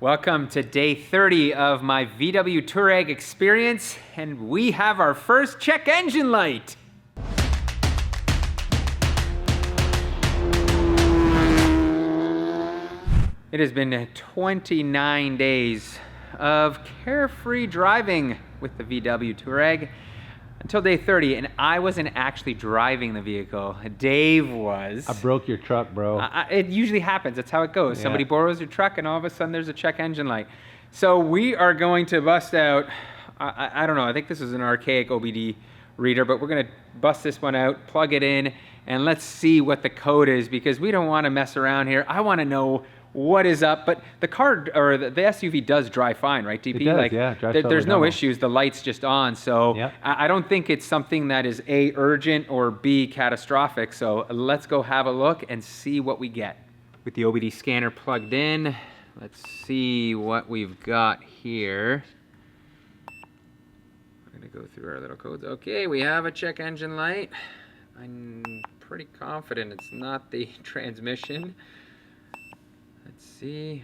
Welcome to day 30 of my VW Touareg experience, and we have our first check engine light. It has been 29 days of carefree driving with the VW Touareg until day 30, and I wasn't actually driving the vehicle. Dave was. I broke your truck, bro. It usually happens. That's how it goes. Yeah. Somebody borrows your truck, and all of a sudden there's a check engine light. So we are going to bust out, I don't know, I think this is an archaic OBD reader, but we're going to bust this one out, plug it in, and let's see what the code is, because we don't want to mess around here. I want to know what is up, but the car or the SUV does drive fine, right, DP? It does, yeah, drives there's totally no normal. issues. The light's just on, so Yep. I don't think it's something that is A, urgent, or B, catastrophic. So let's go have a look and see what we get. With the OBD scanner plugged in, let's see what we've got here. We're gonna go through our little codes. Okay, we have a check engine light. I'm pretty confident it's not the transmission. Let's see,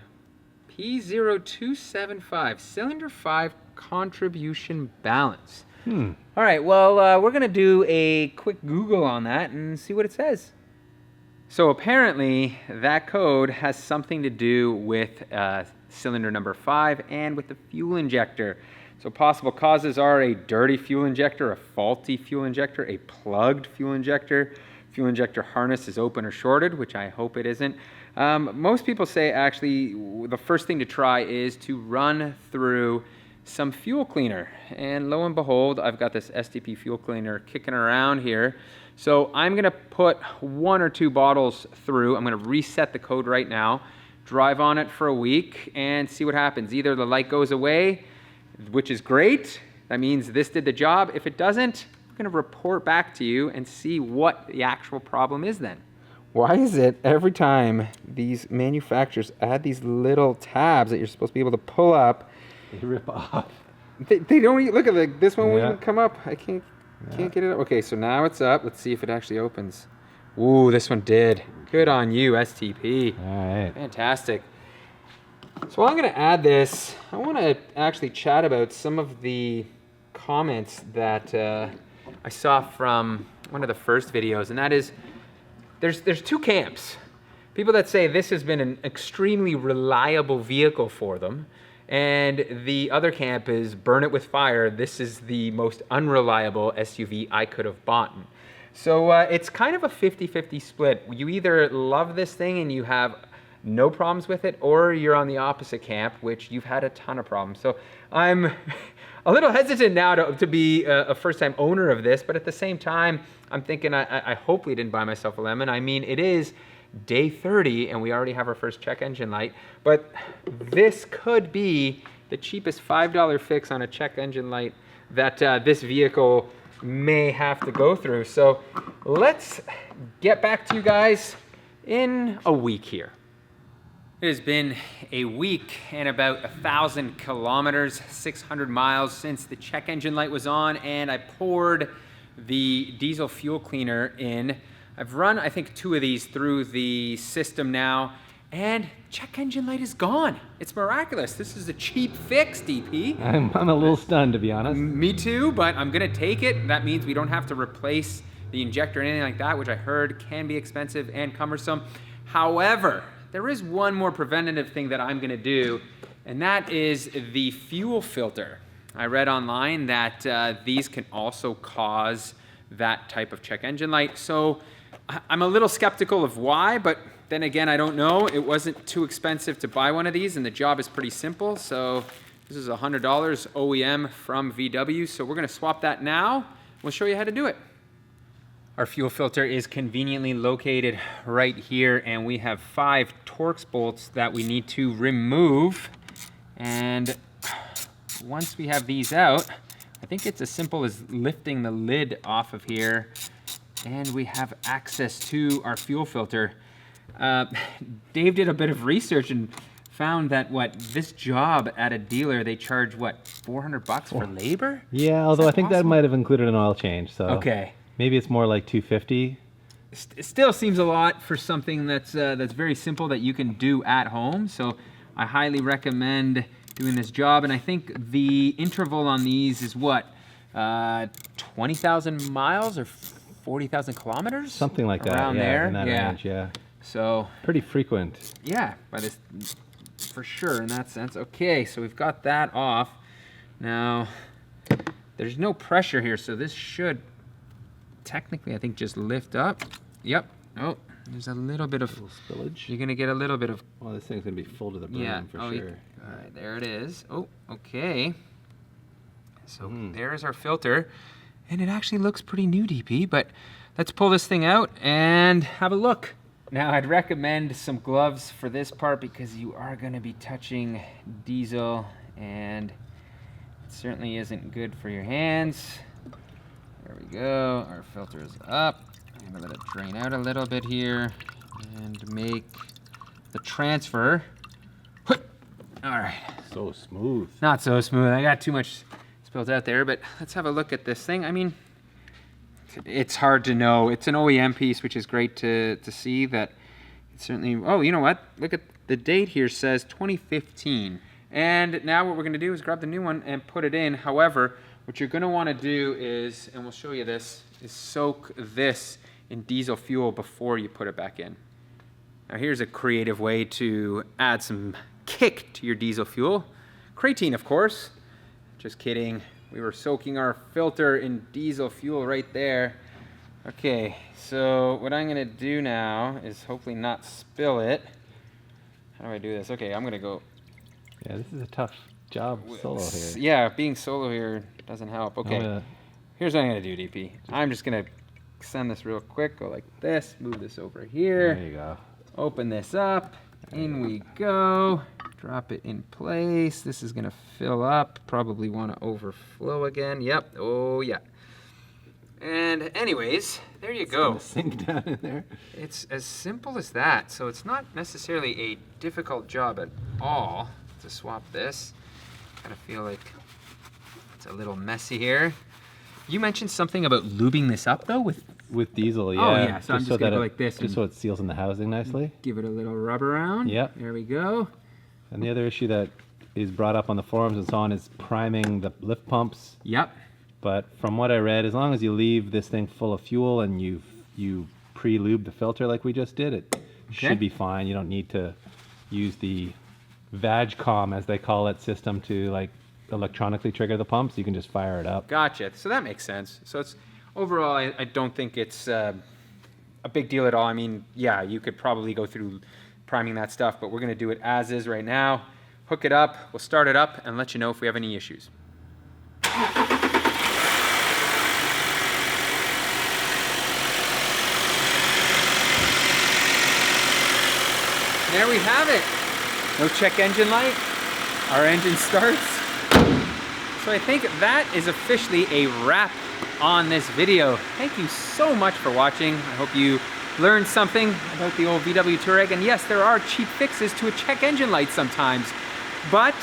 P0275, cylinder 5 contribution balance. All right, well, we're gonna do a quick Google on that and see what it says. So apparently that code has something to do with cylinder number 5 and with the fuel injector. So possible causes are a dirty fuel injector, a faulty fuel injector, a plugged fuel injector harness is open or shorted, which I hope it isn't. Most people say actually the first thing to try is to run through some fuel cleaner. And lo and behold, I've got this STP fuel cleaner kicking around here. So I'm gonna put 1 or 2 bottles through. I'm gonna reset the code right now, drive on it for a week and see what happens. Either the light goes away, which is great. That means this did the job. If it doesn't, I'm gonna report back to you and see what the actual problem is then. Why is it every time these manufacturers add these little tabs that you're supposed to be able to pull up, They rip off. they don't even, look at this one won't Yeah. even come up. I can't get it up. Okay, so now it's up. Let's see if it actually opens. Ooh, this one did. Good on you, STP. All right. Fantastic. So while I'm going to add this, I want to actually chat about some of the comments that I saw from one of the first videos, and that is there's 2 camps. People that say this has been an extremely reliable vehicle for them, and the other camp is burn it with fire. This is the most unreliable SUV I could have bought. So it's kind of a 50-50 split. You either love this thing and you have no problems with it, or you're on the opposite camp, which you've had a ton of problems. So I'm a little hesitant now to be a first-time owner of this, but at the same time, I'm thinking I hopefully didn't buy myself a lemon. I mean, it is day 30 and we already have our first check engine light, but this could be the cheapest $5 fix on a check engine light that this vehicle may have to go through. So let's get back to you guys in a week here. It has been a week and about 1,000 kilometers, 600 miles since the check engine light was on, and I poured the diesel fuel cleaner in. I've run, I think, 2 of these through the system now, and check engine light is gone. It's miraculous. This is a cheap fix, DP. I'm a little stunned, to be honest. Me too, but I'm gonna take it. That means we don't have to replace the injector or anything like that, which I heard can be expensive and cumbersome. However, there is one more preventative thing that I'm gonna do, and that is the fuel filter. I read online that these can also cause that type of check engine light. So I'm a little skeptical of why, but then again, I don't know. It wasn't too expensive to buy one of these, and the job is pretty simple. So this is $100 OEM from VW. So we're gonna swap that now. We'll show you how to do it. Our fuel filter is conveniently located right here, and we have 5 Torx bolts that we need to remove. And once we have these out, I think it's as simple as lifting the lid off of here, and we have access to our fuel filter. Dave did a bit of research and found that this job at a dealer, they charge $400 for labor? Yeah, although I think that might have included an oil change. So Okay. maybe it's more like $250. It still seems a lot for something that's very simple that you can do at home. So I highly recommend doing this job, and I think the interval on these is what, 20,000 miles or 40,000 kilometers? Something like that. Around Yeah, there. in that range. Yeah. So Pretty frequent. yeah, but it's for sure in that sense. Okay, so we've got that off. Now, there's no pressure here, so this should technically, I think, just lift up. Yep. Oh, there's a little bit of spillage. You're gonna get a little bit of. Well, this thing's gonna be full to the brim for sure. Yeah. All right, there it is. Oh, okay. So there's our filter, and it actually looks pretty new, DP. But let's pull this thing out and have a look. Now, I'd recommend some gloves for this part because you are going to be touching diesel, and it certainly isn't good for your hands. There we go. Our filter is up. I'm going to let it drain out a little bit here and make the transfer. All right. So smooth. Not so smooth. I got too much spilled out there, but let's have a look at this thing. I mean, it's hard to know. It's an OEM piece, which is great to see that it certainly. Oh, you know what? Look at the date here, says 2015. And now what we're going to do is grab the new one and put it in. However, what you're going to want to do is, and we'll show you this, is soak this in diesel fuel before you put it back in. Now here's a creative way to add some kick to your diesel fuel. Creatine, of course. Just kidding. We were soaking our filter in diesel fuel right there. Okay, so what I'm gonna do now is hopefully not spill it. How do I do this? Okay, I'm gonna go. Yeah, this is a tough job solo here. Yeah, being solo here doesn't help. Okay, here's what I'm gonna do, DP. I'm just gonna send this real quick, go like this, move this over here. There you go. Open this up, in we go. Drop it in place. This is gonna fill up. Probably want to overflow again. Yep. Oh yeah. And anyways, there you go. It's gonna sink down in there. It's as simple as that. So it's not necessarily a difficult job at all to swap this. Kind of feel like it's a little messy here. You mentioned something about lubing this up though with diesel, yeah. Oh yeah. So I'm just gonna go like this. Just so it seals in the housing nicely. Give it a little rub around. Yep. There we go. And the other issue that is brought up on the forums and so on is priming the lift pumps. Yep. But from what I read, as long as you leave this thing full of fuel and you pre-lube the filter like we just did, it should be fine. You don't need to use the VAGCOM, as they call it, system to like electronically trigger the pumps. You can just fire it up. Gotcha. So that makes sense. So it's overall, I don't think it's a big deal at all. I mean, yeah, you could probably go through priming that stuff, but we're going to do it as is right now. Hook it up, we'll start it up and let you know if we have any issues. There we have it. No check engine light. Our engine starts. So I think that is officially a wrap on this video. Thank you so much for watching. I hope you learned something about the old VW Touareg. And yes, there are cheap fixes to a check engine light sometimes, but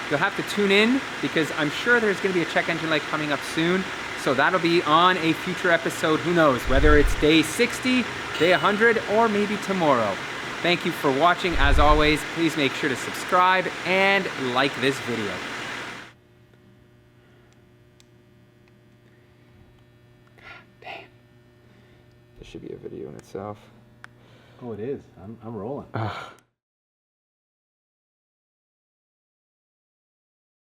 you'll have to tune in because I'm sure there's going to be a check engine light coming up soon. So that'll be on a future episode. Who knows, whether it's day 60, day 100, or maybe tomorrow. Thank you for watching. As always, please make sure to subscribe and like this video. Damn. This should be a video in itself. Oh, it is. I'm rolling. Ugh.